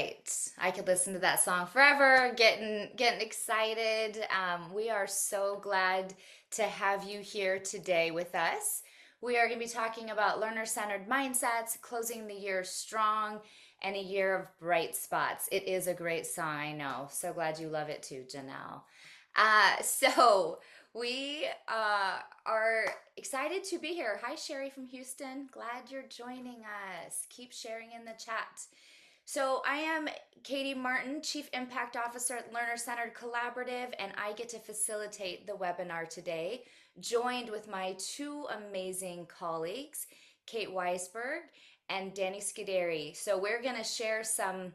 right. I could listen to that song forever, getting excited. We are so glad to have you here today with us. We are going to be talking about learner-centered mindsets, closing the year strong, and a year of bright spots. It is a great song, I know. So glad you love it too, Janelle. So we are excited to be here. Hi, Sherry from Houston. Glad you're joining us. Keep sharing in the chat. So, I am Katie Martin, Chief Impact Officer at Learner Centered Collaborative, and I get to facilitate the webinar today, joined with my two amazing colleagues, Kate Weisberg and Danny Scuderi. So, we're going to share some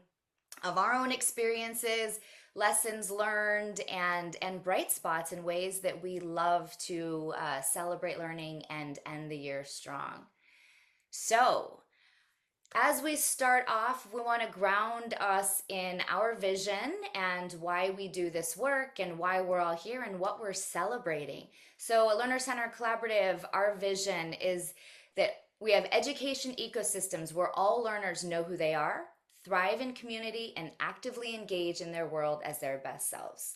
of our own experiences, lessons learned, and bright spots in ways that we love to celebrate learning and end the year strong. So, as we start off, we want to ground us in our vision and why we do this work and why we're all here and what we're celebrating. So, at Learner Center Collaborative, our vision is that we have education ecosystems where all learners know who they are, thrive in community, and actively engage in their world as their best selves.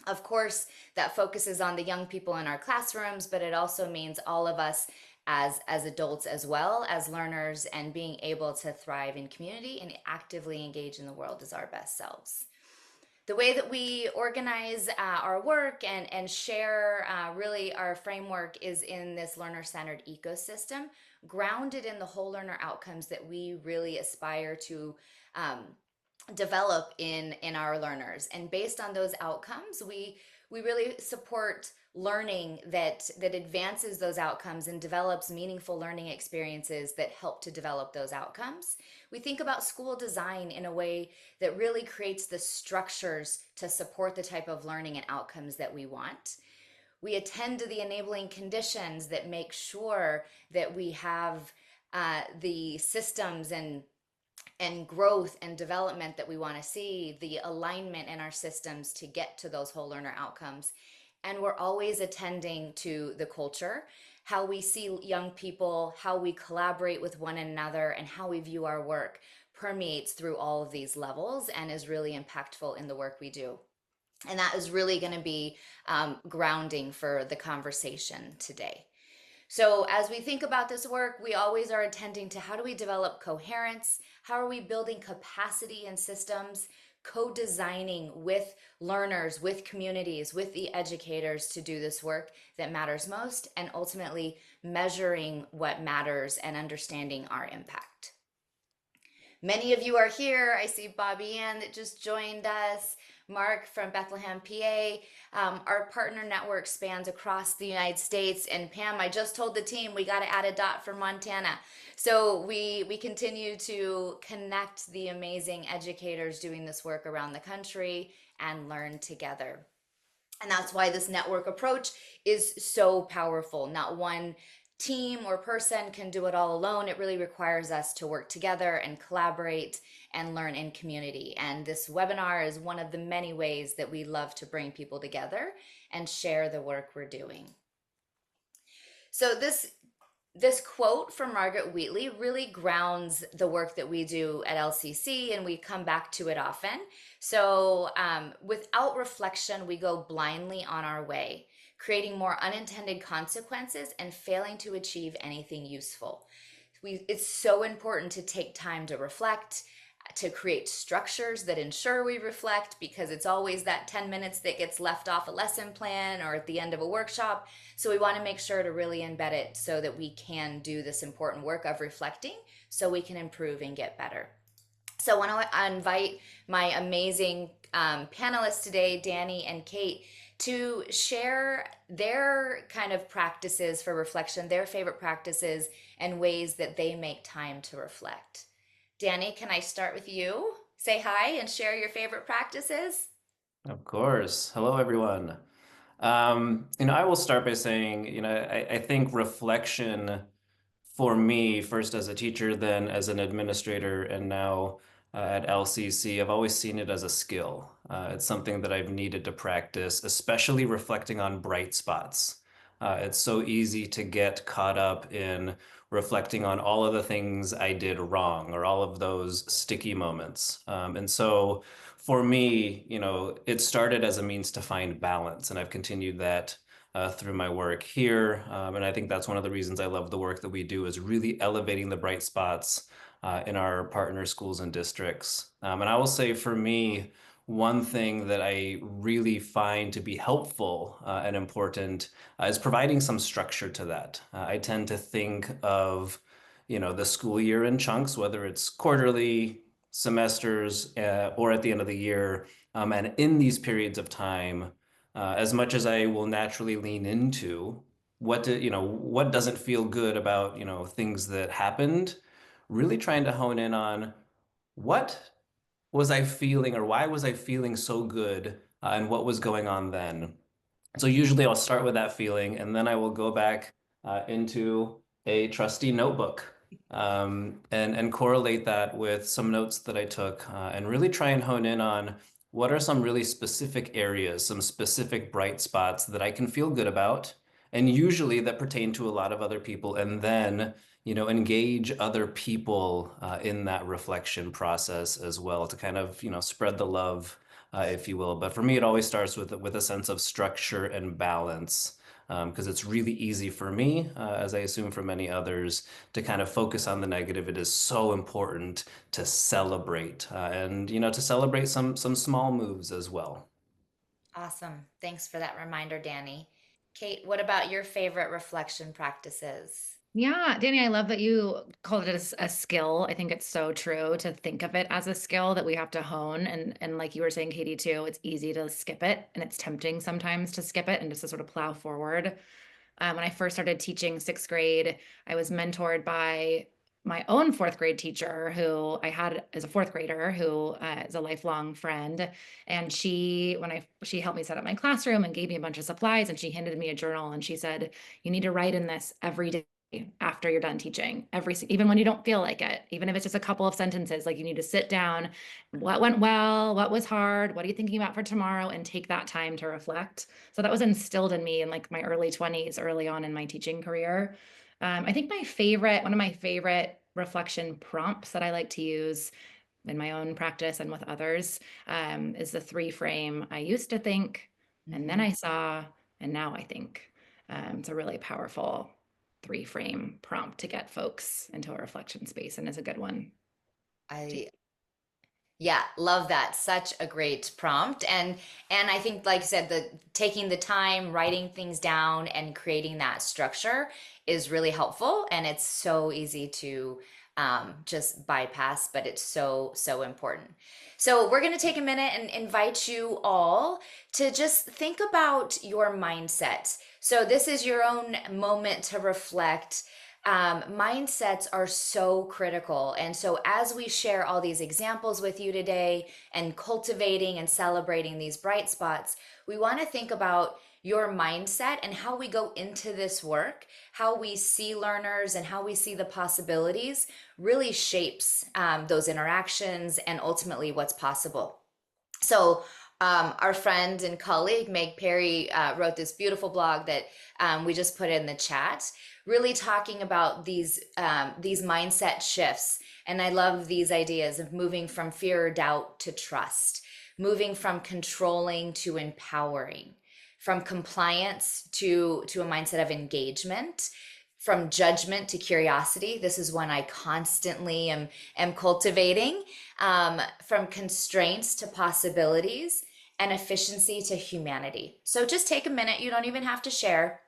Of course, that focuses on the young people in our classrooms, but it also means all of us as adults as well as learners, and being able to thrive in community and actively engage in the world as our best selves. The way that we organize our work and share really our framework is in this learner-centered ecosystem, grounded in the whole learner outcomes that we really aspire to develop in our learners. And based on those outcomes, we really support learning that advances those outcomes and develops meaningful learning experiences that help to develop those outcomes. We think about school design in a way that really creates the structures to support the type of learning and outcomes that we want. We attend to the enabling conditions that make sure that we have the systems and growth and development that we want to see, the alignment in our systems to get to those whole learner outcomes. And we're always attending to the culture, how we see young people, how we collaborate with one another, and how we view our work permeates through all of these levels and is really impactful in the work we do. And that is really going to be grounding for the conversation today. So as we think about this work, we always are attending to how do we develop coherence? How are we building capacity in systems? Co-designing with learners, with communities, with the educators to do this work that matters most, and ultimately measuring what matters and understanding our impact. Many of you are here. I see Bobby Ann that just joined us, Mark from Bethlehem, PA. Our partner network spans across the United States. And Pam, I just told the team we got to add a dot for Montana. So we continue to connect the amazing educators doing this work around the country and learn together. And that's why this network approach is so powerful. Not one team or person can do it all alone. It really requires us to work together and collaborate and learn in community. And this webinar is one of the many ways that we love to bring people together and share the work we're doing. So this quote from Margaret Wheatley really grounds the work that we do at LCC, and we come back to it often. So without reflection, we go blindly on our way, creating more unintended consequences and failing to achieve anything useful. It's so important to take time to reflect, to create structures that ensure we reflect, because it's always that 10 minutes that gets left off a lesson plan or at the end of a workshop. So we want to make sure to really embed it so that we can do this important work of reflecting so we can improve and get better. So I want to invite my amazing panelists today, Danny and Kate, to share their kind of practices for reflection, their favorite practices, and ways that they make time to reflect. Danny, can I start with you? Say hi and share your favorite practices. Of course. Hello, everyone. I will start by saying, I think reflection for me, first as a teacher, then as an administrator, and now at LCC, I've always seen it as a skill. It's something that I've needed to practice, especially reflecting on bright spots. It's so easy to get caught up in reflecting on all of the things I did wrong or all of those sticky moments. And so for me, it started as a means to find balance, and I've continued that through my work here. And I think that's one of the reasons I love the work that we do is really elevating the bright spots in our partner schools and districts. And I will say for me, one thing that I really find to be helpful and important is providing some structure to that. I tend to think of, the school year in chunks, whether it's quarterly, semesters, or at the end of the year. And in these periods of time, as much as I will naturally lean into what doesn't feel good about, things that happened, really trying to hone in on what was I feeling or why was I feeling so good and what was going on then. So usually I'll start with that feeling and then I will go back into a trusty notebook and correlate that with some notes that I took and really try and hone in on what are some really specific areas, some specific bright spots that I can feel good about, and usually that pertain to a lot of other people, and then engage other people in that reflection process as well to kind of spread the love if you will. But for me, it always starts with a sense of structure and balance, because it's really easy for me, as I assume for many others, to kind of focus on the negative. It is so important to celebrate, and to celebrate some small moves as well. Awesome. Thanks for that reminder, Danny. Kate, what about your favorite reflection practices? Yeah, Danny, I love that you called it a skill. I think it's so true to think of it as a skill that we have to hone. And like you were saying, Katie, too, it's easy to skip it, and it's tempting sometimes to skip it and just to sort of plow forward. When I first started teaching sixth grade, I was mentored by my own fourth grade teacher who I had as a fourth grader who is a lifelong friend. And she helped me set up my classroom and gave me a bunch of supplies, and she handed me a journal and she said, "You need to write in this every day after you're done teaching, even when you don't feel like it, even if it's just a couple of sentences. Like, you need to sit down, what went well, what was hard, what are you thinking about for tomorrow, and take that time to reflect." So that was instilled in me in like my early 20s, early on in my teaching career. I think one of my favorite reflection prompts that I like to use in my own practice and with others, is the three frame: I used to think, and then Hmm. I saw, and now I think. It's a really powerful three frame prompt to get folks into a reflection space, and is a good one. I Yeah, love that. Such a great prompt. And I think like you said, the taking the time, writing things down and creating that structure is really helpful. And it's so easy to just bypass, but it's so important. So we're going to take a minute and invite you all to just think about your mindset. So this is your own moment to reflect. Mindsets are so critical. And so, as we share all these examples with you today and cultivating and celebrating these bright spots, we want to think about your mindset and how we go into this work, how we see learners and how we see the possibilities really shapes those interactions and ultimately what's possible. So, our friend and colleague Meg Perry wrote this beautiful blog that we just put in the chat, really talking about these mindset shifts. And I love these ideas of moving from fear or doubt to trust, moving from controlling to empowering, from compliance to a mindset of engagement, from judgment to curiosity. This is one I constantly am cultivating. From constraints to possibilities, and efficiency to humanity. So just take a minute. You don't even have to share.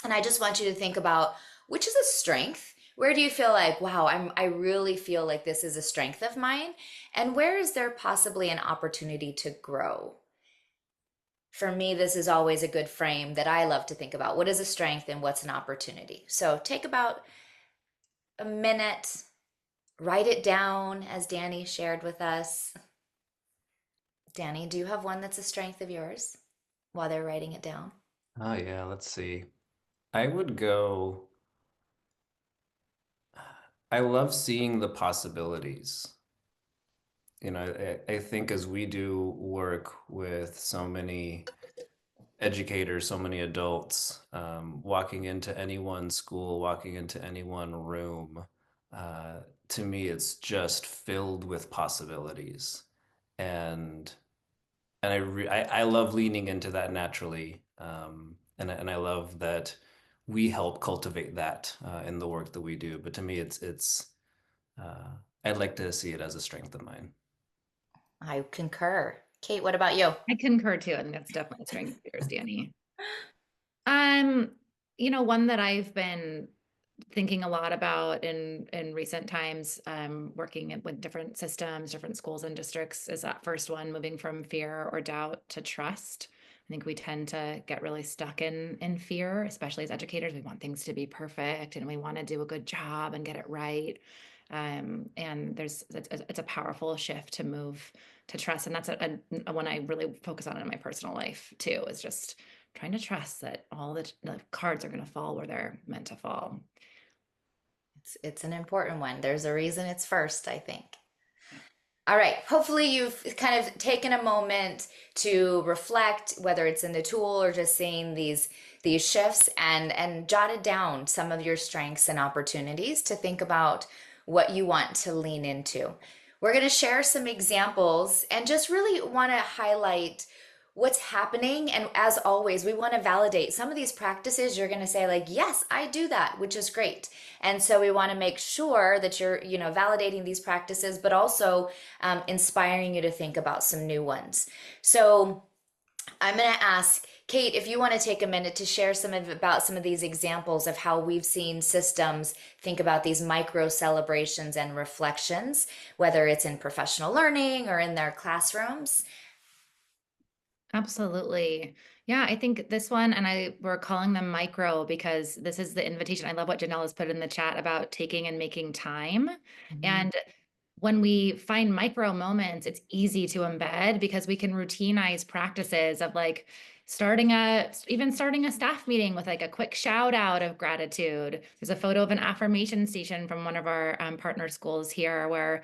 And I just want you to think about which is a strength. Where do you feel like, wow, I really feel like this is a strength of mine? And where is there possibly an opportunity to grow? For me, this is always a good frame that I love to think about. What is a strength and what's an opportunity? So take about a minute, write it down as Danny shared with us. Danny, do you have one that's a strength of yours while they're writing it down? Oh yeah, let's see. I would go. I love seeing the possibilities. I think as we do work with so many educators, so many adults, walking into any one school, walking into any one room, uh, to me, it's just filled with possibilities. And I love leaning into that naturally. And I love that we help cultivate that in the work that we do. But to me, uh, I'd like to see it as a strength of mine. I concur. Kate, what about you? I concur too. I think that's definitely a strength of yours, Danny. Um, one that I've been thinking a lot about in recent times, working with different systems, different schools and districts, is that first one, moving from fear or doubt to trust. I think we tend to get really stuck in fear, especially as educators. We want things to be perfect and we want to do a good job and get it right. And it's a powerful shift to move to trust, and that's a one I really focus on in my personal life too. Is just trying to trust that all the cards are going to fall where they're meant to fall. It's an important one. There's a reason it's first, I think. Yeah. All right. Hopefully, you've kind of taken a moment to reflect, whether it's in the tool or just seeing these shifts, and jotted down some of your strengths and opportunities to think about what you want to lean into. We're going to share some examples and just really want to highlight what's happening. And as always, we want to validate some of these practices. You're going to say like, yes, I do that, which is great. And so we want to make sure that you're, validating these practices, but also inspiring you to think about some new ones. So I'm going to ask Kate if you want to take a minute to share about some of these examples of how we've seen systems think about these micro celebrations and reflections, whether it's in professional learning or in their classrooms. Absolutely. Yeah, I think this one, and we're calling them micro because this is the invitation. I love what Janelle has put in the chat about taking and making time. Mhm. And when we find micro moments, it's easy to embed because we can routinize practices of like even starting a staff meeting with like a quick shout out of gratitude. There's a photo of an affirmation station from one of our partner schools here where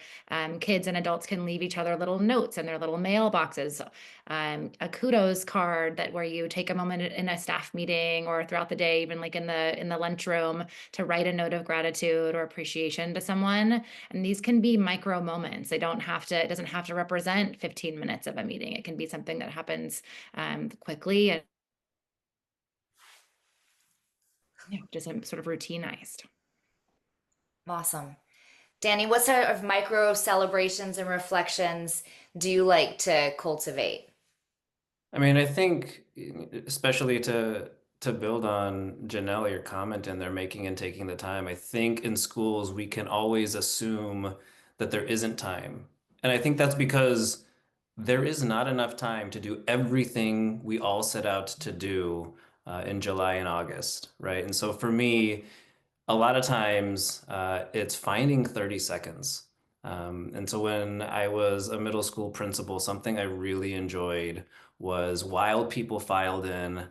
kids and adults can leave each other little notes in their little mailboxes. A kudos card that where you take a moment in a staff meeting or throughout the day, even like in the lunchroom, to write a note of gratitude or appreciation to someone. And these can be micro moments. It doesn't have to represent 15 minutes of a meeting. It can be something that happens quickly and yeah, just sort of routinized. Awesome. Danny, what sort of micro celebrations and reflections do you like to cultivate? I mean, I think, especially to build on Janelle, your comment in there, making and taking the time. I think in schools we can always assume that there isn't time, and I think that's because there is not enough time to do everything we all set out to do in July and August, right? And so for me, a lot of times it's finding 30 seconds. And so when I was a middle school principal, something I really enjoyed was while people filed in,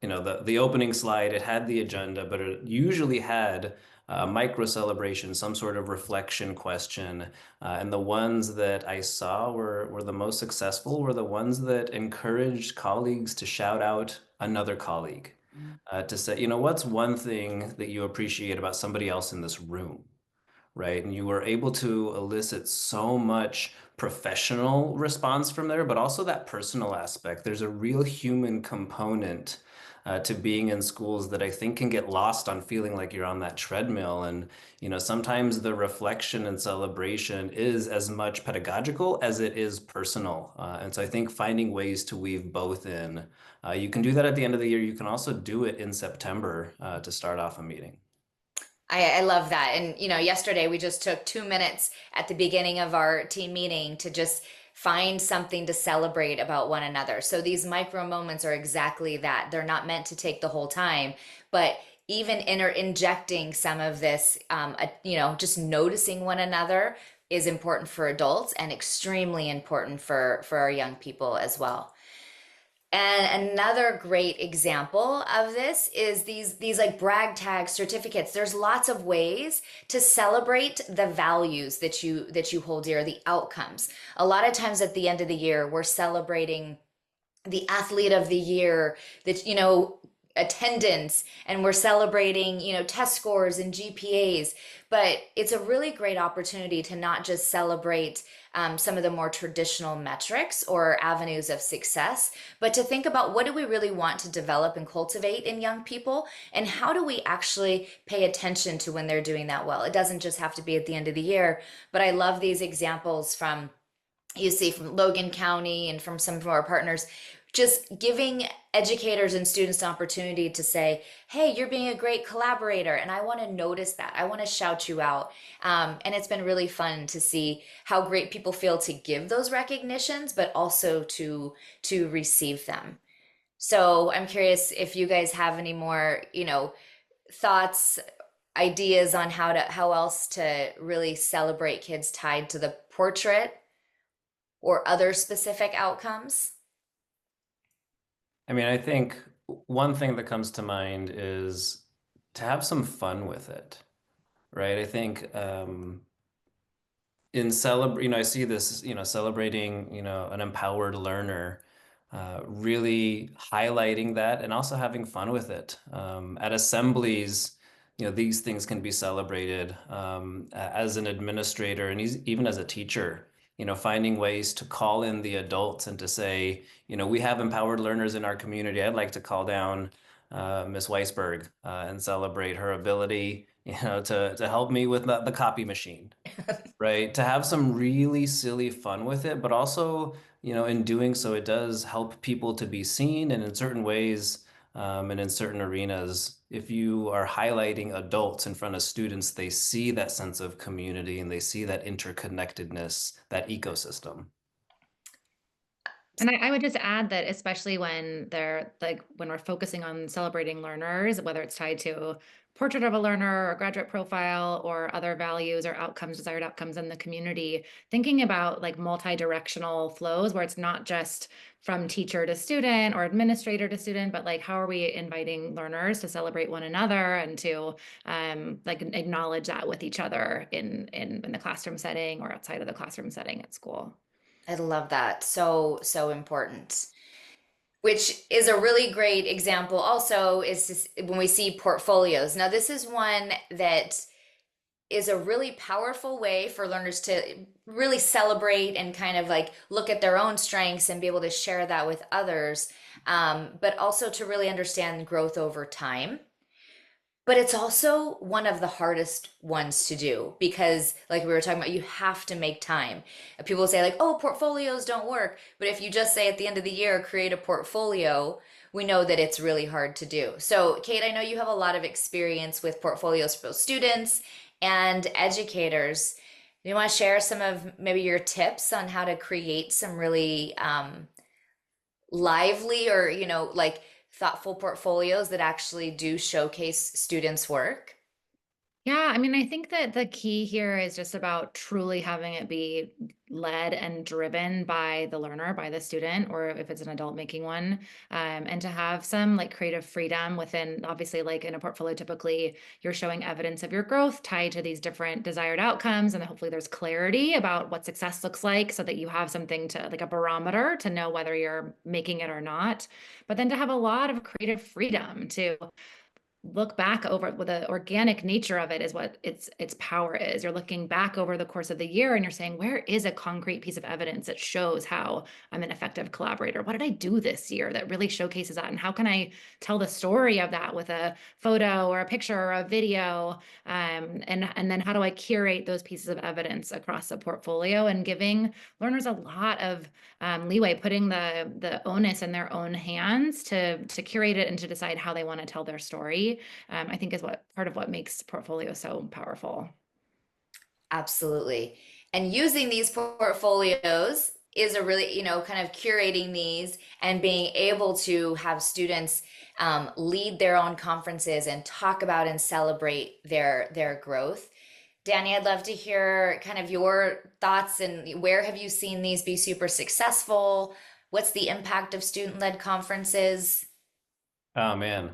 the opening slide, it had the agenda, but it usually had a micro celebration, some sort of reflection question. And the ones that I saw were the most successful were the ones that encouraged colleagues to shout out another colleague, to say, what's one thing that you appreciate about somebody else in this room? Right? And you were able to elicit so much professional response from there, but also that personal aspect. There's a real human component to being in schools that I think can get lost on feeling like you're on that treadmill. And, sometimes the reflection and celebration is as much pedagogical as it is personal. And so I think finding ways to weave both in. You can do that at the end of the year. You can also do it in September to start off a meeting. I love that. And, yesterday we just took 2 minutes at the beginning of our team meeting to just find something to celebrate about one another. So these micro moments are exactly that. They're not meant to take the whole time, but even injecting some of this, just noticing one another is important for adults and extremely important for our young people as well. And another great example of this is these like brag tag certificates. There's lots of ways to celebrate the values that you hold dear, the outcomes. A lot of times at the end of the year, we're celebrating the athlete of the year, that, attendance, and we're celebrating, test scores and GPAs. But it's a really great opportunity to not just celebrate some of the more traditional metrics or avenues of success, but to think about what do we really want to develop and cultivate in young people, and how do we actually pay attention to when they're doing that well. It doesn't just have to be at the end of the year, but I love these examples from you see from Logan County and from some of our partners, just giving educators and students an opportunity to say, hey, you're being a great collaborator, and I want to notice that. I want to shout you out. And it's been really fun to see how great people feel to give those recognitions, but also to receive them. So I'm curious if you guys have any more, thoughts, ideas on how else to really celebrate kids tied to the portrait or other specific outcomes? I mean, I think one thing that comes to mind is to have some fun with it, right? I think I see this, celebrating, an empowered learner, really highlighting that and also having fun with it. At assemblies, these things can be celebrated as an administrator and even as a teacher, finding ways to call in the adults and to say, we have empowered learners in our community. I'd like to call down Miss Weisberg and celebrate her ability, to help me with the copy machine. Right, to have some really silly fun with it, but also, in doing so, it does help people to be seen, and in certain ways, and in certain arenas, if you are highlighting adults in front of students, they see that sense of community and they see that interconnectedness, that ecosystem. And I would just add that especially when they're like when we're focusing on celebrating learners, whether it's tied to portrait of a learner or graduate profile or other values or outcomes, desired outcomes in the community, thinking about like multi-directional flows where it's not just from teacher to student or administrator to student, but like how are we inviting learners to celebrate one another and to like acknowledge that with each other in the classroom setting or outside of the classroom setting at school. I love that. So, so important. Which is a really great example also is when we see portfolios. Now, this is one that is a really powerful way for learners to really celebrate and kind of like look at their own strengths and be able to share that with others, but also to really understand growth over time. But it's also one of the hardest ones to do because, like we were talking about, you have to make time. And people say, like, oh, portfolios don't work. But if you just say at the end of the year, create a portfolio, we know that it's really hard to do. So, Kate, I know you have a lot of experience with portfolios for both students and educators. Do you want to share some of maybe your tips on how to create some really lively or, like thoughtful portfolios that actually do showcase students' work? Yeah, I mean, I think that the key here is just about truly having it be led and driven by the learner, by the student, or if it's an adult making one, and to have some like creative freedom within, obviously, like in a portfolio, typically you're showing evidence of your growth tied to these different desired outcomes, and hopefully there's clarity about what success looks like so that you have something to like a barometer to know whether you're making it or not. But then to have a lot of creative freedom to look back over with the organic nature of it is what its power is. You're looking back over the course of the year and you're saying, where is a concrete piece of evidence that shows how I'm an effective collaborator? What did I do this year that really showcases that? And how can I tell the story of that with a photo or a picture or a video? And then how do I curate those pieces of evidence across the portfolio and giving learners a lot of leeway, putting the onus in their own hands to curate it and to decide how they want to tell their story. I think is what part of what makes portfolio so powerful. Absolutely. And using these portfolios is a really, kind of curating these and being able to have students lead their own conferences and talk about and celebrate their growth. Danny, I'd love to hear kind of your thoughts and where have you seen these be super successful? What's the impact of student-led conferences? Oh man.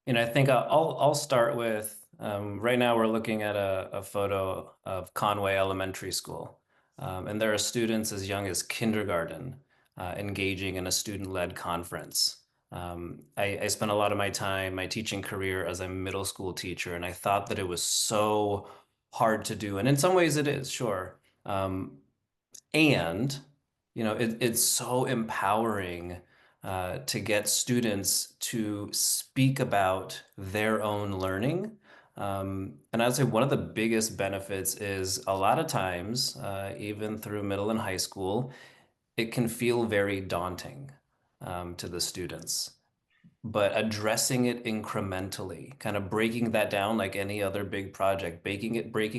I think I'll start with right now we're looking at a photo of Conway Elementary School. And there are students as young as kindergarten engaging in a student-led conference. I spent a lot of my time, my teaching career as a middle school teacher, and I thought that it was so hard to do. And in some ways it is, sure. And, it's so empowering to get students to speak about their own learning. And I'd say one of the biggest benefits is a lot of times, even through middle and high school, it can feel very daunting to the students, but addressing it incrementally, kind of breaking that down like any other big project, breaking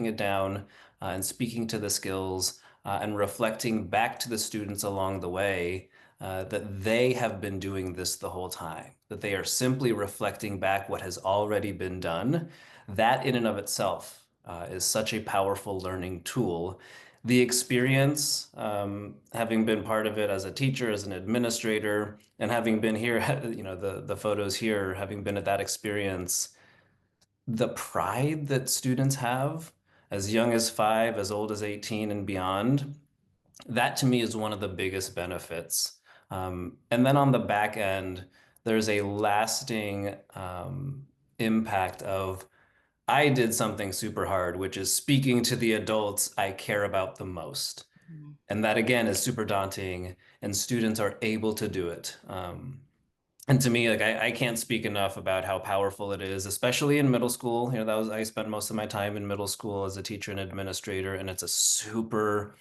it down, and speaking to the skills, and reflecting back to the students along the way, that they have been doing this the whole time, that they are simply reflecting back what has already been done. That in and of itself is such a powerful learning tool. The experience, having been part of it as a teacher, as an administrator, and having been here, the photos here, having been at that experience, the pride that students have as young as 5, as old as 18 and beyond, that to me is one of the biggest benefits. And then on the back end, there's a lasting impact of I did something super hard, which is speaking to the adults I care about the most. Mhm. And that again is super daunting, and students are able to do it. And to me, like I can't speak enough about how powerful it is, especially in middle school. I spent most of my time in middle school as a teacher and administrator, and it's a super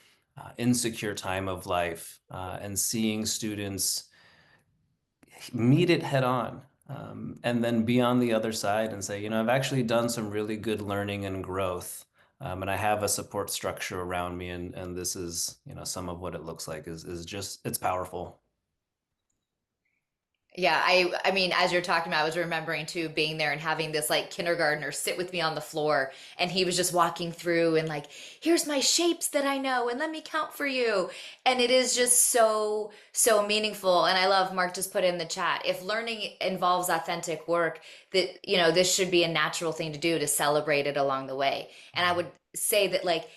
insecure time of life. And seeing students meet it head on, and then be on the other side and say, I've actually done some really good learning and growth. And I have a support structure around me, and this is, some of what it looks like is just, it's powerful. Yeah, I mean, as you're talking about, I was remembering too being there and having this like kindergartner sit with me on the floor, and he was just walking through and like, here's my shapes that I know and let me count for you. And it is just so meaningful. And I love Mark just put in the chat. If learning involves authentic work, that this should be a natural thing to do, to celebrate it along the way. And I would say that like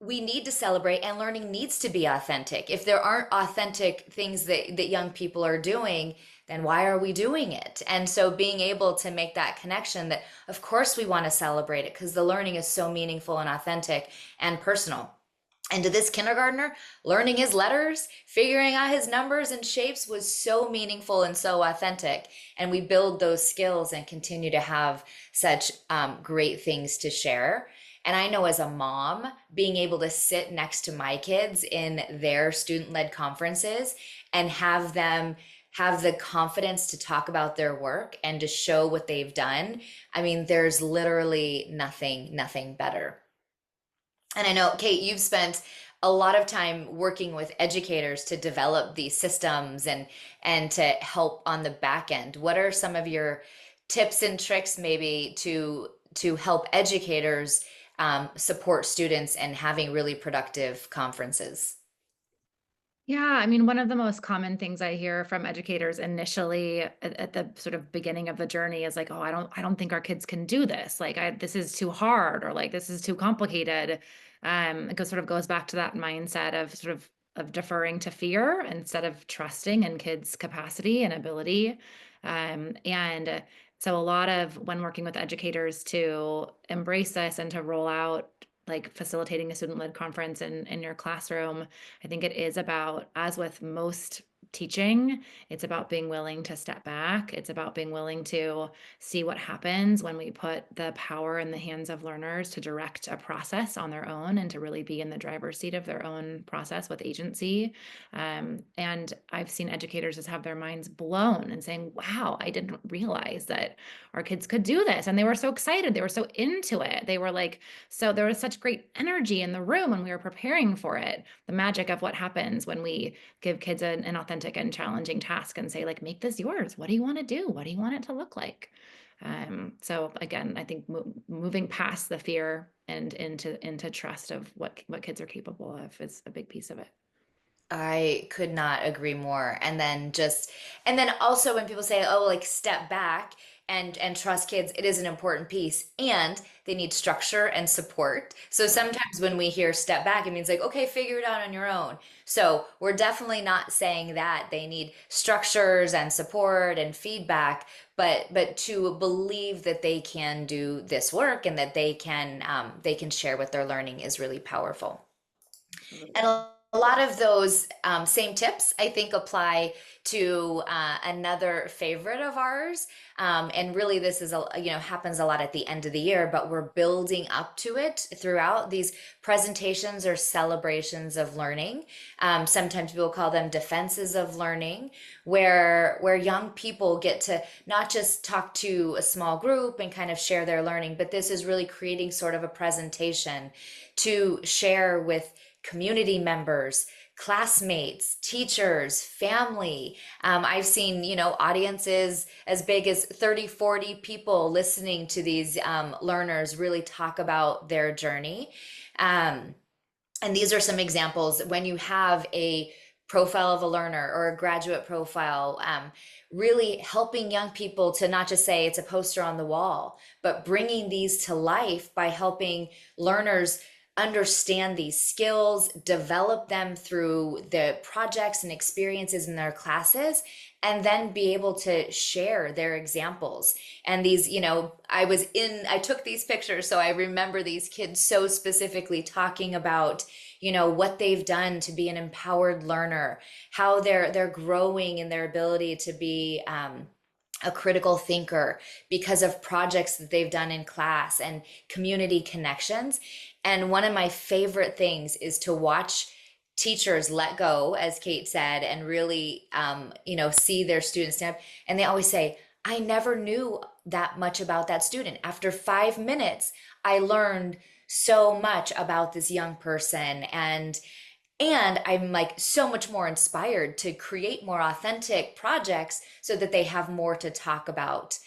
we need to celebrate, and learning needs to be authentic. If there aren't authentic things that young people are doing, then why are we doing it? And so being able to make that connection, that of course we want to celebrate it because the learning is so meaningful and authentic and personal. And to this kindergartner, learning his letters, figuring out his numbers and shapes was so meaningful and so authentic. And we build those skills and continue to have such great things to share. And I know as a mom, being able to sit next to my kids in their student-led conferences and have them have the confidence to talk about their work and to show what they've done. I mean, there's literally nothing better. And I know, Kate, you've spent a lot of time working with educators to develop these systems and to help on the back end. What are some of your tips and tricks maybe to help educators support students and having really productive conferences? Yeah, I mean, one of the most common things I hear from educators initially at the sort of beginning of the journey is like, "Oh, I don't think our kids can do this. Like, this is too hard, or like this is too complicated." It goes back to that mindset of of deferring to fear instead of trusting in kids' capacity and ability. And so a lot of when working with educators to embrace this and to roll out like facilitating a student-led conference in your classroom, I think it is about, as with most teaching, it's about being willing to step back. It's about being willing to see what happens when we put the power in the hands of learners to direct a process on their own and to really be in the driver's seat of their own process with agency. And I've seen educators just have their minds blown and saying, wow, I didn't realize that our kids could do this. And they were so excited. They were so into it. They were like, so there was such great energy in the room when we were preparing for it. The magic of what happens when we give kids an authentic and challenging task and say, like, make this yours. What do you want to do? What do you want it to look like? So again, I think moving past the fear and into trust of what kids are capable of is a big piece of it. I could not agree more. And then also when people say, oh, like step back, and trust kids. It is an important piece, and they need structure and support. So sometimes when we hear step back, it means like, okay, figure it out on your own. So we're definitely not saying that they need structures and support and feedback, but to believe that they can do this work and that they can share what they're learning is really powerful. And a lot of those same tips, I think, apply to another favorite of ours. And really, this is happens a lot at the end of the year, but we're building up to it throughout these presentations or celebrations of learning. Sometimes people call them defenses of learning, where young people get to not just talk to a small group and kind of share their learning, but this is really creating sort of a presentation to share with community members, classmates, teachers, family. I've seen, audiences as big as 30, 40 people listening to these learners really talk about their journey. Um, and these are some examples when you have a profile of a learner or a graduate profile, really helping young people to not just say it's a poster on the wall, but bringing these to life by helping learners understand these skills, develop them through the projects and experiences in their classes, and then be able to share their examples. And these, I took these pictures, so I remember these kids so specifically talking about, what they've done to be an empowered learner, how they're growing in their ability to be a critical thinker because of projects that they've done in class and community connections. And one of my favorite things is to watch teachers let go, as Kate said, and really, see their students stand up. And they always say, I never knew that much about that student. After 5 minutes, I learned so much about this young person. And I'm like so much more inspired to create more authentic projects so that they have more to talk about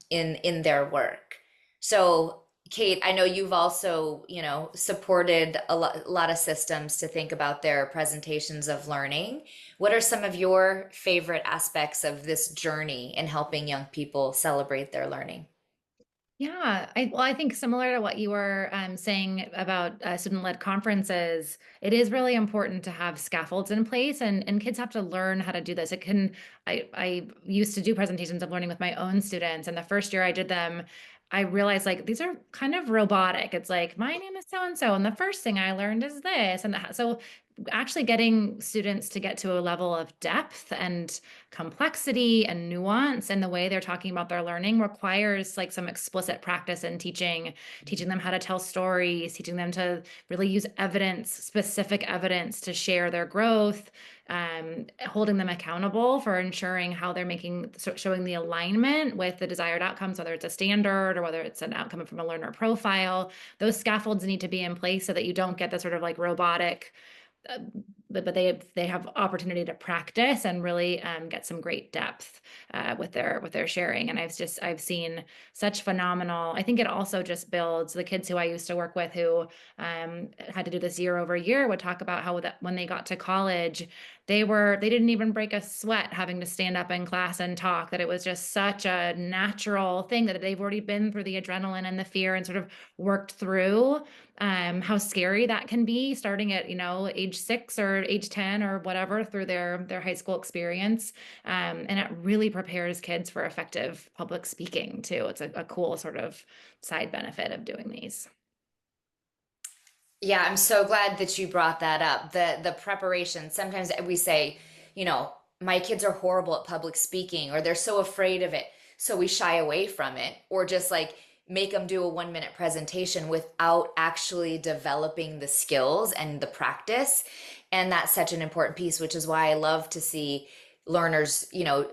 in their work. So, Kate, I know you've also, supported a lot of systems to think about their presentations of learning. What are some of your favorite aspects of this journey in helping young people celebrate their learning? Yeah, I think similar to what you were saying about student-led conferences, it is really important to have scaffolds in place, and kids have to learn how to do this. I used to do presentations of learning with my own students, and the first year I did them, I realized like these are kind of robotic. It's like my name is so and so, and the first thing I learned is this, and so actually getting students to get to a level of depth and complexity and nuance in the way they're talking about their learning requires like some explicit practice in teaching them how to tell stories, teaching them to really use evidence, specific evidence to share their growth, holding them accountable for ensuring how they're showing the alignment with the desired outcomes, whether it's a standard or whether it's an outcome from a learner profile. Those scaffolds need to be in place so that you don't get the sort of like robotic, uh, but they have opportunity to practice and really get some great depth with their sharing. And I've seen such phenomenal. I think it also just builds the kids who I used to work with who had to do this year over year would talk about how that when they got to college, they didn't even break a sweat having to stand up in class and talk, that it was just such a natural thing that they've already been through the adrenaline and the fear and sort of worked through how scary that can be starting at, age 6 or age 10 or whatever through their high school experience. And it really prepares kids for effective public speaking too. It's a cool sort of side benefit of doing these. Yeah, I'm so glad that you brought that up. The preparation. Sometimes we say, you know, my kids are horrible at public speaking or they're so afraid of it. So we shy away from it or just like make them do a 1 minute presentation without actually developing the skills and the practice. And that's such an important piece, which is why I love to see learners,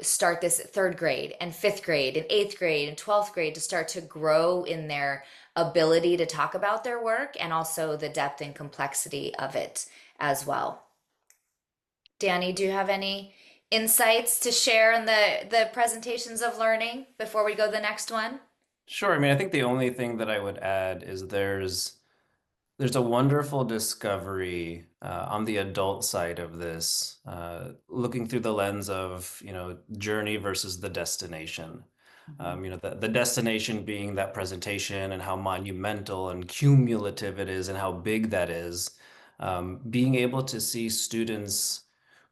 start this at third grade and fifth grade and eighth grade and 12th grade to start to grow in their ability to talk about their work and also the depth and complexity of it as well. Danny, do you have any insights to share in the presentations of learning before we go to the next one? Sure. I mean, I think the only thing that I would add is there's a wonderful discovery on the adult side of this, looking through the lens of, journey versus the destination. The destination being that presentation and how monumental and cumulative it is and how big that is. Being able to see students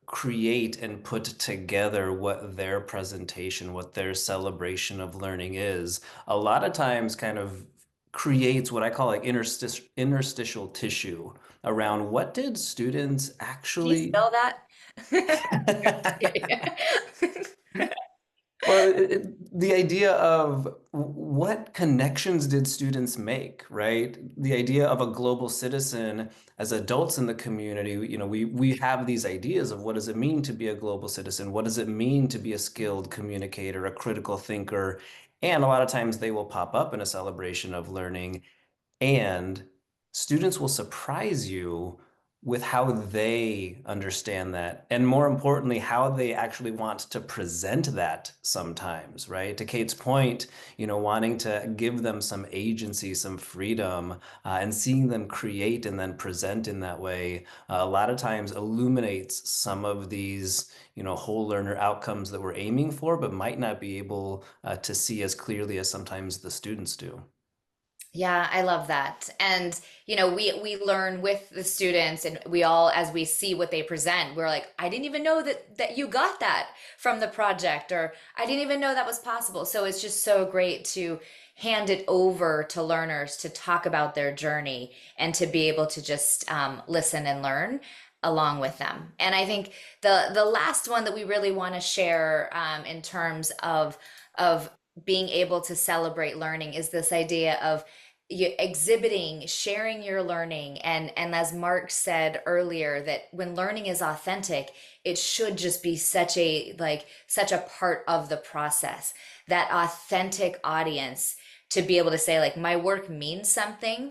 create and put together what their presentation, what their celebration of learning is, a lot of times kind of creates what I call like interstitial tissue around what did students Can you actually. spell that? Well, the idea of what connections did students make, right? The idea of a global citizen as adults in the community, we have these ideas of what does it mean to be a global citizen? What does it mean to be a skilled communicator, a critical thinker? And a lot of times they will pop up in a celebration of learning, and students will surprise you with how they understand that. And more importantly, how they actually want to present that sometimes, right? To Kate's point, wanting to give them some agency, some freedom, and seeing them create and then present in that way, a lot of times illuminates some of these, whole learner outcomes that we're aiming for, but might not be able to see as clearly as sometimes the students do. Yeah, I love that. And we learn with the students, and we all, as we see what they present, we're like, I didn't even know that you got that from the project, or I didn't even know that was possible. So it's just so great to hand it over to learners to talk about their journey and to be able to just listen and learn along with them. And I think the last one that we really want to share in terms of being able to celebrate learning is this idea of you exhibiting, sharing your learning. And as Mark said earlier, that when learning is authentic, it should just be such a part of the process. That authentic audience to be able to say, like, my work means something,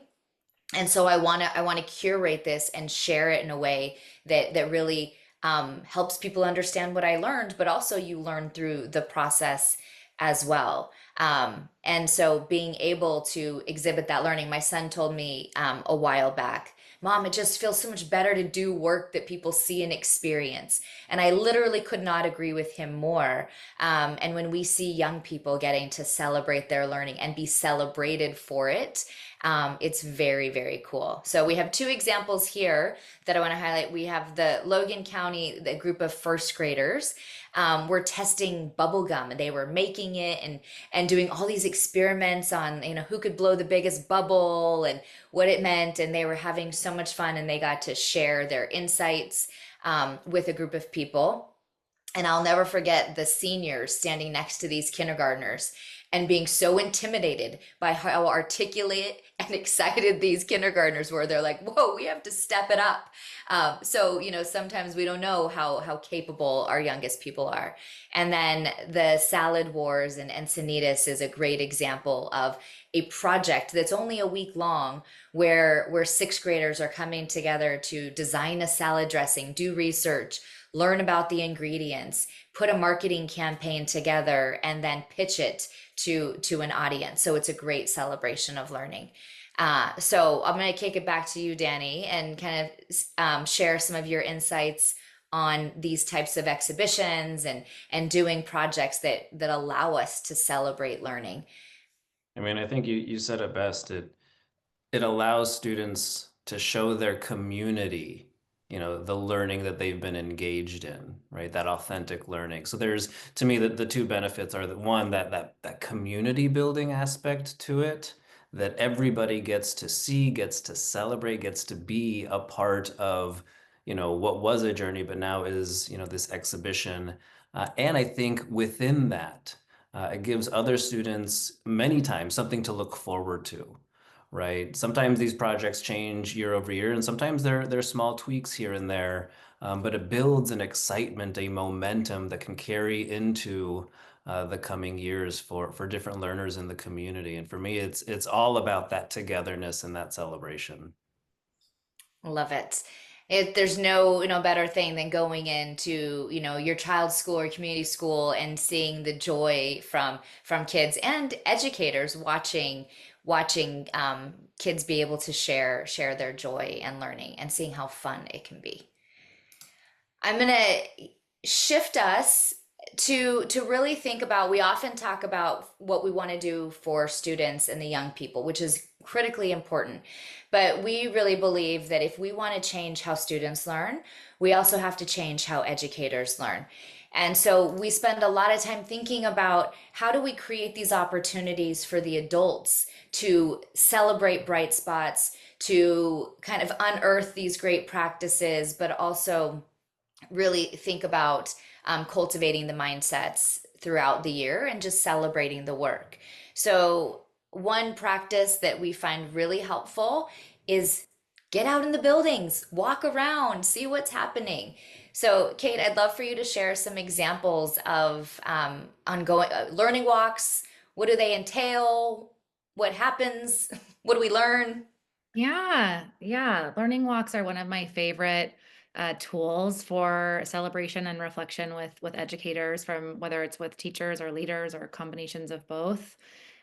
and so I want to curate this and share it in a way that really helps people understand what I learned, but also you learn through the process as well. And so being able to exhibit that learning, my son told me a while back, Mom, it just feels so much better to do work that people see and experience. And I literally could not agree with him more. And when we see young people getting to celebrate their learning and be celebrated for it, it's very, very cool. So we have two examples here that I want to highlight. We have the Logan County, the group of first graders. Were testing bubble gum, and they were making it and doing all these experiments on who could blow the biggest bubble and what it meant. And they were having so much fun, and they got to share their insights with a group of people. And I'll never forget the seniors standing next to these kindergartners and being so intimidated by how articulate and excited these kindergartners were. They're like, whoa, we have to step it up. So, sometimes we don't know how capable our youngest people are. And then the Salad Wars and Encinitas is a great example of a project that's only a week long, where sixth graders are coming together to design a salad dressing, do research, learn about the ingredients, put a marketing campaign together, and then pitch it to an audience. So it's a great celebration of learning. So I'm going to kick it back to you, Danny, and kind of share some of your insights on these types of exhibitions and doing projects that allow us to celebrate learning. I mean, I think you said it best. It allows students to show their community, the learning that they've been engaged in, right? That authentic learning. So there's, to me, the two benefits are that one, that community building aspect to it, that everybody gets to see, gets to celebrate, gets to be a part of, what was a journey, but now is, this exhibition. And I think within that, it gives other students many times something to look forward to, right? Sometimes these projects change year over year, and sometimes they're small tweaks here and there, but it builds an excitement, a momentum that can carry into the coming years for different learners in the community. And for me, it's all about that togetherness and that celebration. Love it. There's no better thing than going into your child's school or community school and seeing the joy from kids and educators watching kids be able to share their joy and learning and seeing how fun it can be. I'm gonna shift us to really think about, we often talk about what we want to do for students and the young people, which is critically important. But we really believe that if we want to change how students learn, we also have to change how educators learn. And so we spend a lot of time thinking about how do we create these opportunities for the adults to celebrate bright spots, to kind of unearth these great practices, but also really think about cultivating the mindsets throughout the year and just celebrating the work. So, one practice that we find really helpful is get out in the buildings, walk around, see what's happening. So, Kate, I'd love for you to share some examples of ongoing learning walks. What do they entail? What happens? What do we learn? Yeah, yeah. Learning walks are one of my favorite tools for celebration and reflection with educators, from whether it's with teachers or leaders or combinations of both.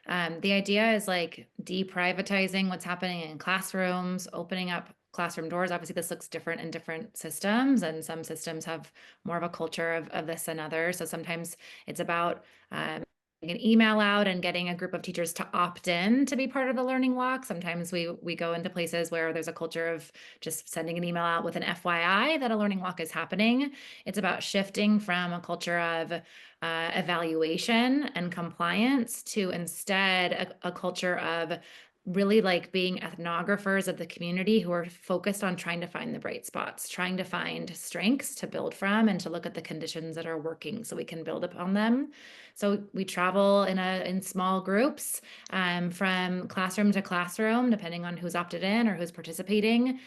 The idea is like deprivatizing what's happening in classrooms, opening up classroom doors. Obviously, this looks different in different systems, and some systems have more of a culture of this than others. So sometimes it's about an email out and getting a group of teachers to opt in to be part of the learning walk. Sometimes we go into places where there's a culture of just sending an email out with an FYI that a learning walk is happening. It's about shifting from a culture of evaluation and compliance to instead a culture of really like being ethnographers of the community who are focused on trying to find the bright spots, trying to find strengths to build from and to look at the conditions that are working so we can build upon them. So we travel in small groups, from classroom to classroom, depending on who's opted in or who's participating.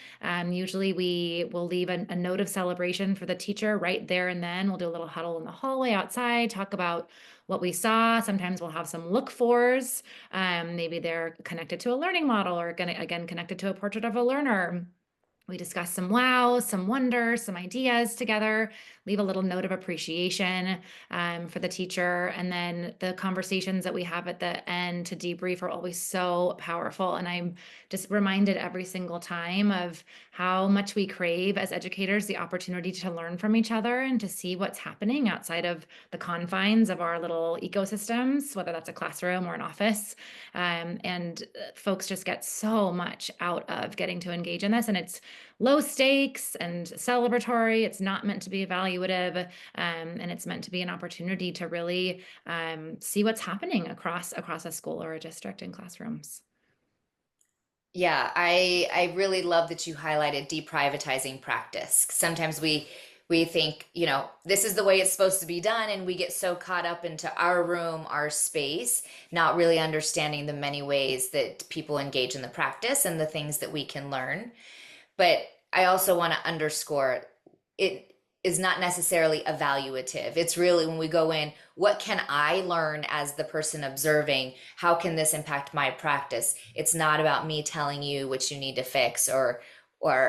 Usually we will leave a note of celebration for the teacher right there and then. We'll do a little huddle in the hallway outside, talk about what we saw. Sometimes we'll have some look fors. Maybe they're connected to a learning model or gonna, again, connected to a portrait of a learner. We discuss some wows, some wonders, some ideas together, leave a little note of appreciation for the teacher. And then the conversations that we have at the end to debrief are always so powerful. And I'm just reminded every single time of how much we crave as educators the opportunity to learn from each other and to see what's happening outside of the confines of our little ecosystems, whether that's a classroom or an office. And folks just get so much out of getting to engage in this. And it's low stakes and celebratory. It's not meant to be evaluative, and it's meant to be an opportunity to really see what's happening across a school or a district in classrooms. Yeah, I really love that you highlighted deprivatizing practice. Sometimes we think, this is the way it's supposed to be done, and we get so caught up into our room, our space, not really understanding the many ways that people engage in the practice and the things that we can learn. But I also want to underscore it is not necessarily evaluative. It's really when we go in, what can I learn as the person observing? How can this impact my practice? It's not about me telling you what you need to fix or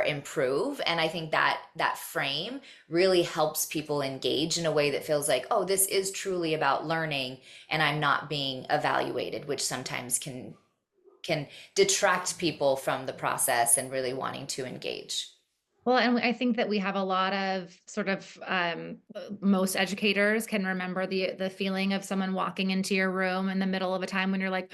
improve. And I think that that frame really helps people engage in a way that feels like, oh, this is truly about learning and I'm not being evaluated, which sometimes can detract people from the process and really wanting to engage. Well, and I think that we have a lot of sort of most educators can remember the feeling of someone walking into your room in the middle of a time when you're like,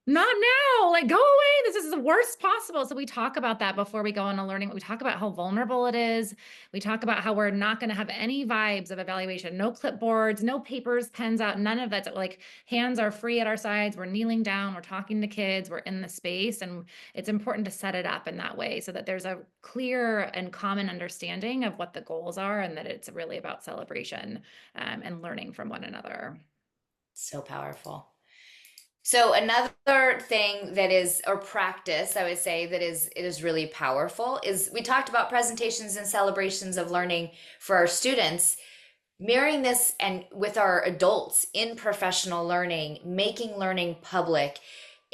not now, like go away. This is the worst possible. So we talk about that before we go on a learning. We talk about how vulnerable it is. We talk about how we're not going to have any vibes of evaluation, no clipboards, no papers, pens out, none of that. Like hands are free at our sides. We're kneeling down. We're talking to kids. We're in the space, and it's important to set it up in that way so that there's a clear and common understanding of what the goals are and that it's really about celebration and learning from one another. So powerful. So another thing that is, or practice, I would say that it is really powerful is we talked about presentations and celebrations of learning for our students. Mirroring this and with our adults in professional learning, making learning public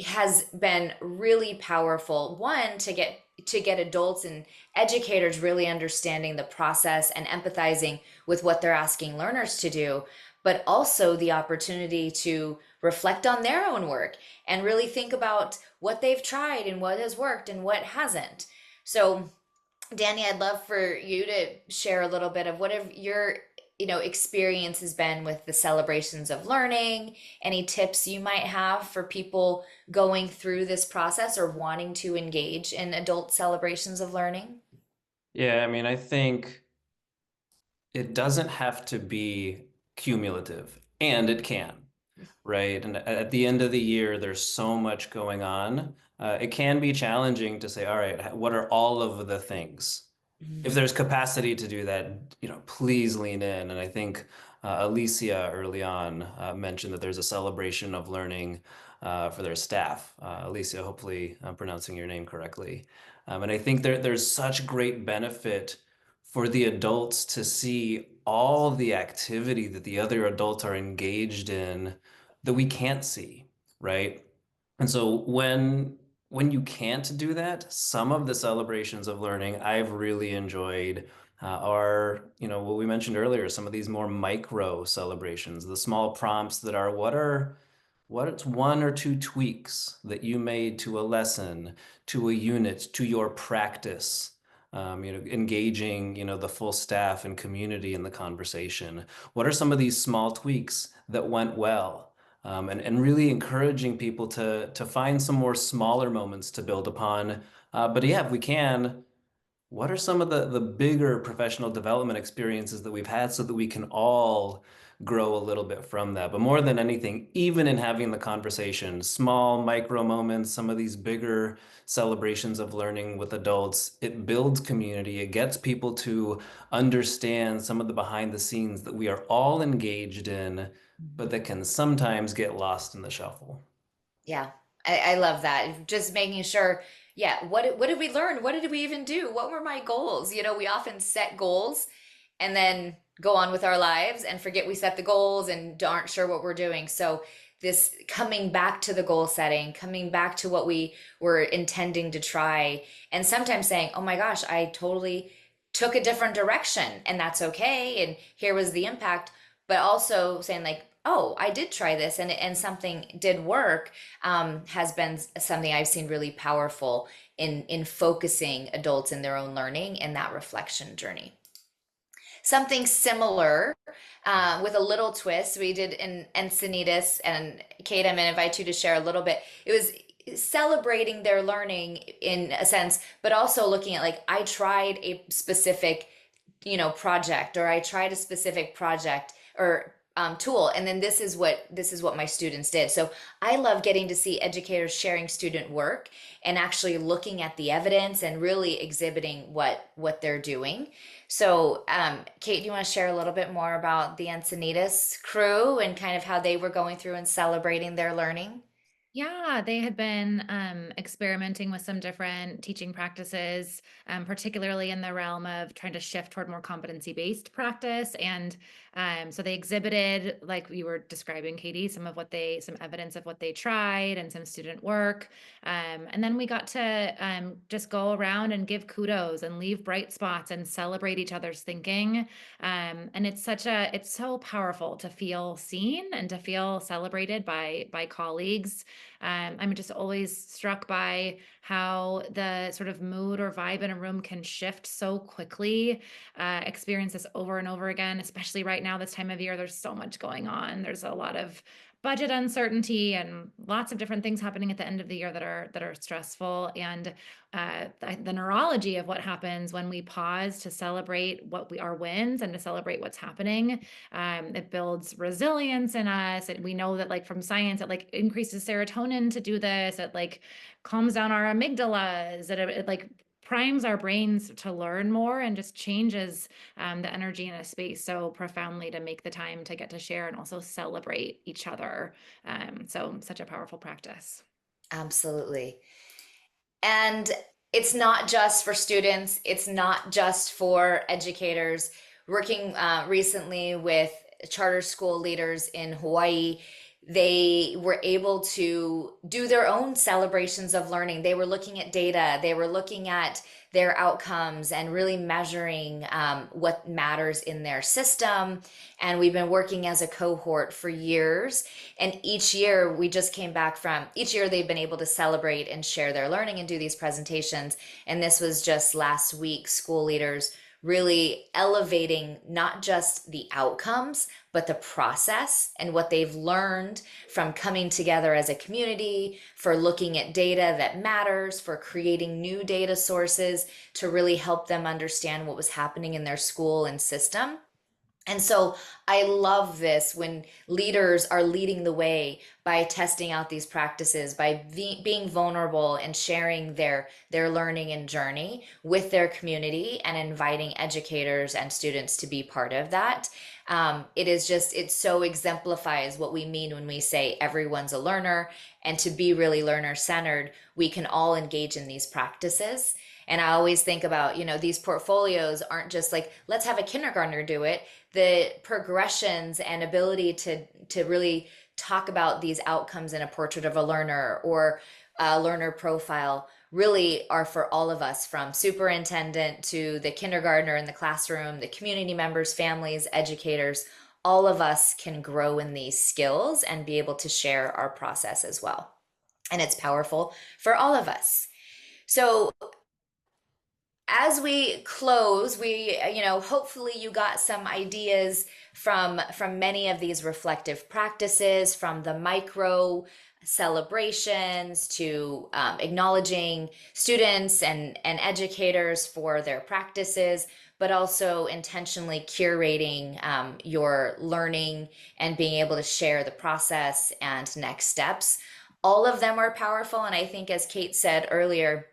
has been really powerful. One, to get adults and educators really understanding the process and empathizing with what they're asking learners to do, but also the opportunity to reflect on their own work and really think about what they've tried and what has worked and what hasn't. So, Danny, I'd love for you to share a little bit of what have your experience has been with the celebrations of learning? Any tips you might have for people going through this process or wanting to engage in adult celebrations of learning? Yeah, I mean, I think it doesn't have to be cumulative, and it can, right? And at the end of the year, there's so much going on. It can be challenging to say, all right, what are all of the things? If there's capacity to do that, please lean in. And I think Alicia early on mentioned that there's a celebration of learning for their staff. Alicia, hopefully I'm pronouncing your name correctly. And I think there's such great benefit for the adults to see all the activity that the other adults are engaged in that we can't see, right? And so when you can't do that, some of the celebrations of learning I've really enjoyed are, what we mentioned earlier, some of these more micro celebrations, the small prompts that are what's one or two tweaks that you made to a lesson, to a unit, to your practice. Engaging, the full staff and community in the conversation. What are some of these small tweaks that went well? And really encouraging people to find some more smaller moments to build upon. But yeah, if we can, what are some of the bigger professional development experiences that we've had so that we can all grow a little bit from that? But more than anything, even in having the conversation, small micro moments, some of these bigger celebrations of learning with adults, it builds community. It gets people to understand some of the behind the scenes that we are all engaged in, but that can sometimes get lost in the shuffle. Yeah, I love that. Just making sure, yeah, what did we learn? What did we even do? What were my goals? We often set goals and then go on with our lives and forget we set the goals and aren't sure what we're doing. So this coming back to the goal setting, coming back to what we were intending to try, and sometimes saying, "Oh my gosh, I totally took a different direction, and that's okay, and here was the impact." But also saying like, "Oh, I did try this and something did work," has been something I've seen really powerful in focusing adults in their own learning and that reflection journey. Something similar, with a little twist, we did in Encinitas, and Kate, I'm gonna invite you to share a little bit. It was celebrating their learning in a sense, but also looking at like I tried a specific project, or I tried a specific project or tool, and then this is what my students did. So I love getting to see educators sharing student work and actually looking at the evidence and really exhibiting what they're doing. So Kate, do you want to share a little bit more about the Encinitas crew and kind of how they were going through and celebrating their learning? Yeah, they had been experimenting with some different teaching practices, particularly in the realm of trying to shift toward more competency-based practice. And so they exhibited, like you were describing, Katie, some evidence of what they tried and some student work. And then we got to just go around and give kudos and leave bright spots and celebrate each other's thinking. And it's so powerful to feel seen and to feel celebrated by colleagues. I'm just always struck by how the sort of mood or vibe in a room can shift so quickly. Experience this over and over again, especially right now, this time of year. There's so much going on. There's a lot of budget uncertainty and lots of different things happening at the end of the year that are stressful. And the neurology of what happens when we pause to celebrate our wins and to celebrate what's happening. It builds resilience in us. And we know that like from science, it like increases serotonin to do this. It like calms down our amygdalas. It like primes our brains to learn more and just changes the energy in a space so profoundly to make the time to get to share and also celebrate each other. So such a powerful practice. Absolutely. And it's not just for students, it's not just for educators. Working recently with charter school leaders in Hawaii, they were able to do their own celebrations of learning. They were looking at data, they were looking at their outcomes and really measuring what matters in their system. And we've been working as a cohort for years. And each year each year they've been able to celebrate and share their learning and do these presentations. And this was just last week, school leaders really elevating not just the outcomes, but the process and what they've learned from coming together as a community, for looking at data that matters, for creating new data sources to really help them understand what was happening in their school and system. And so I love this when leaders are leading the way by testing out these practices, by being vulnerable and sharing their learning and journey with their community and inviting educators and students to be part of that. It is just, it so exemplifies what we mean when we say everyone's a learner, and to be really learner centered, we can all engage in these practices. And I always think about, these portfolios aren't just like, let's have a kindergartner do it. The progressions and ability to really talk about these outcomes in a portrait of a learner or a learner profile really are for all of us, from superintendent to the kindergartner in the classroom, the community members, families, educators. All of us can grow in these skills and be able to share our process as well. And it's powerful for all of us. So as we close, hopefully you got some ideas from many of these reflective practices, from the micro celebrations to acknowledging students and educators for their practices, but also intentionally curating your learning and being able to share the process and next steps. All of them are powerful. And I think, as Kate said earlier,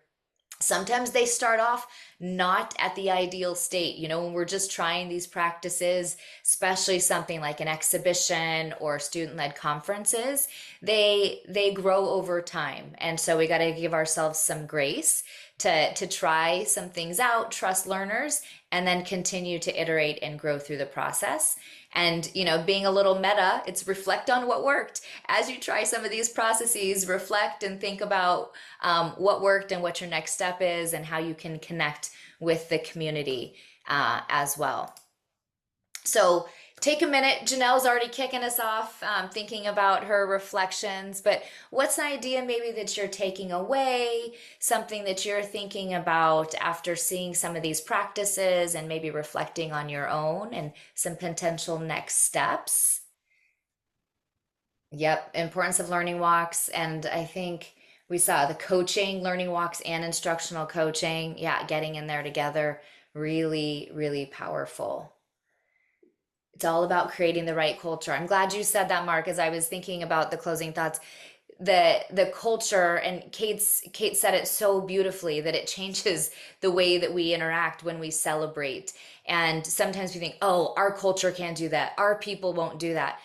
sometimes they start off not at the ideal state. When we're just trying these practices, especially something like an exhibition or student-led conferences, they grow over time. And so we got to give ourselves some grace to try some things out, trust learners, and then continue to iterate and grow through the process. And, being a little meta, it's reflect on what worked. As you try some of these processes, reflect and think about what worked and what your next step is, and how you can connect with the community as well. So take a minute. Janelle's already kicking us off, thinking about her reflections, but what's an idea maybe that you're taking away, something that you're thinking about after seeing some of these practices and maybe reflecting on your own and some potential next steps? Yep, importance of learning walks. And I think we saw the coaching, learning walks and instructional coaching. Yeah, getting in there together, really, really powerful. It's all about creating the right culture. I'm glad you said that, Mark, as I was thinking about the closing thoughts. The culture, and Kate said it so beautifully, that it changes the way that we interact when we celebrate. And sometimes we think, oh, our culture can't do that. Our people won't do that.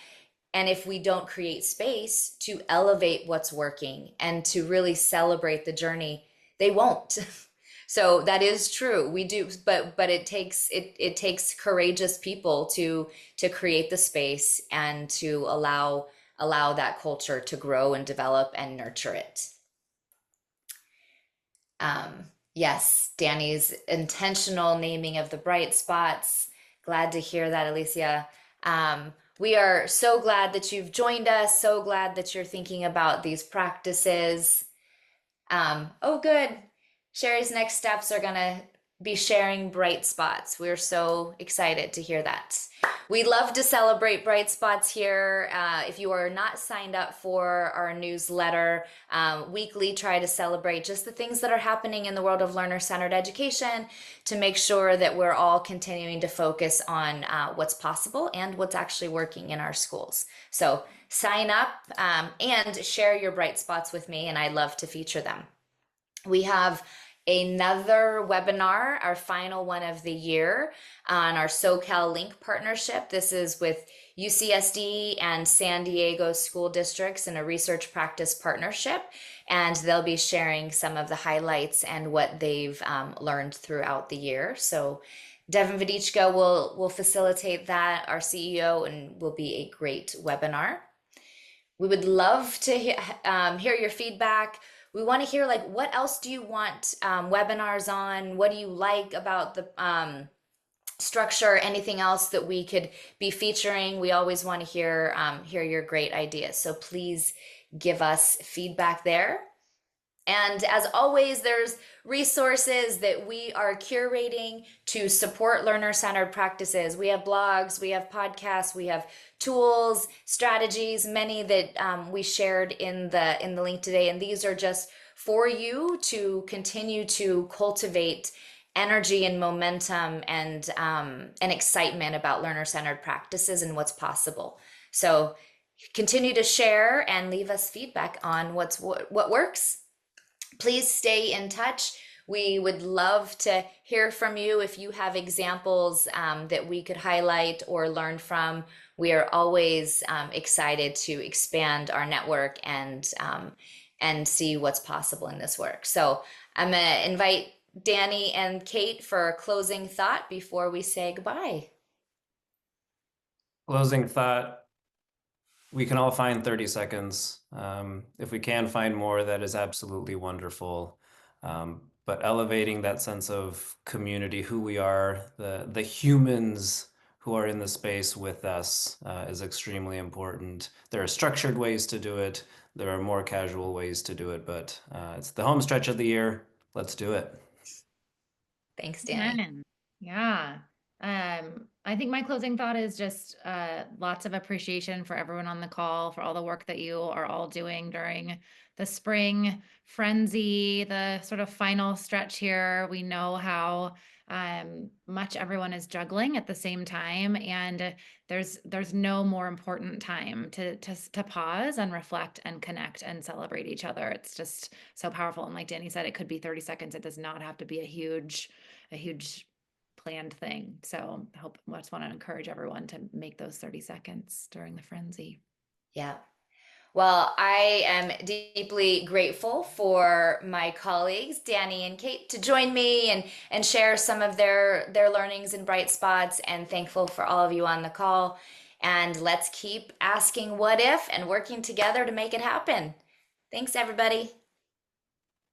And if we don't create space to elevate what's working and to really celebrate the journey, they won't. So that is true. We do, but it takes courageous people to create the space and to allow that culture to grow and develop and nurture it. Yes, Danny's intentional naming of the bright spots. Glad to hear that, Alicia. We are so glad that you've joined us. So glad that you're thinking about these practices. Oh, good. Sherry's next steps are going to be sharing bright spots. We're so excited to hear that. We love to celebrate bright spots here. If you are not signed up for our newsletter, weekly try to celebrate just the things that are happening in the world of learner-centered education, to make sure that we're all continuing to focus on what's possible and what's actually working in our schools. So sign up and share your bright spots with me, and I love to feature them. We have another webinar, our final one of the year, on our SoCal Link partnership. This is with UCSD and San Diego school districts in a research practice partnership, and they'll be sharing some of the highlights and what they've learned throughout the year. So Devin Vadichka will facilitate that, our CEO, and will be a great webinar. We would love to hear your feedback. We want to hear, like, what else do you want webinars on? What do you like about the structure? Anything else that we could be featuring? We always want to hear your great ideas. So please give us feedback there. And as always, there's resources that we are curating to support learner-centered practices. We have blogs, we have podcasts, we have tools, strategies, many that we shared in the link today. And these are just for you to continue to cultivate energy and momentum and excitement about learner-centered practices and what's possible. So continue to share and leave us feedback on what works. Please stay in touch. We would love to hear from you if you have examples that we could highlight or learn from. We are always excited to expand our network and see what's possible in this work. So I'm going to invite Danny and Kate for a closing thought before we say goodbye. Closing thought. We can all find 30 seconds. If we can find more, that is absolutely wonderful. But elevating that sense of community, who we are, the humans who are in the space with us is extremely important. There are structured ways to do it. There are more casual ways to do it, but it's the home stretch of the year. Let's do it. Thanks, Danny. Amen. Yeah. I think my closing thought is just lots of appreciation for everyone on the call, for all the work that you are all doing during the spring frenzy, the sort of final stretch here. We know how much everyone is juggling at the same time, and there's no more important time to pause and reflect and connect and celebrate each other. It's just so powerful. And like Danny said, it could be 30 seconds. It does not have to be a huge planned thing. So I just want to encourage everyone to make those 30 seconds during the frenzy. Yeah. Well, I am deeply grateful for my colleagues, Danny and Kate, to join me and share some of their learnings and bright spots, and thankful for all of you on the call. And let's keep asking what if and working together to make it happen. Thanks, everybody.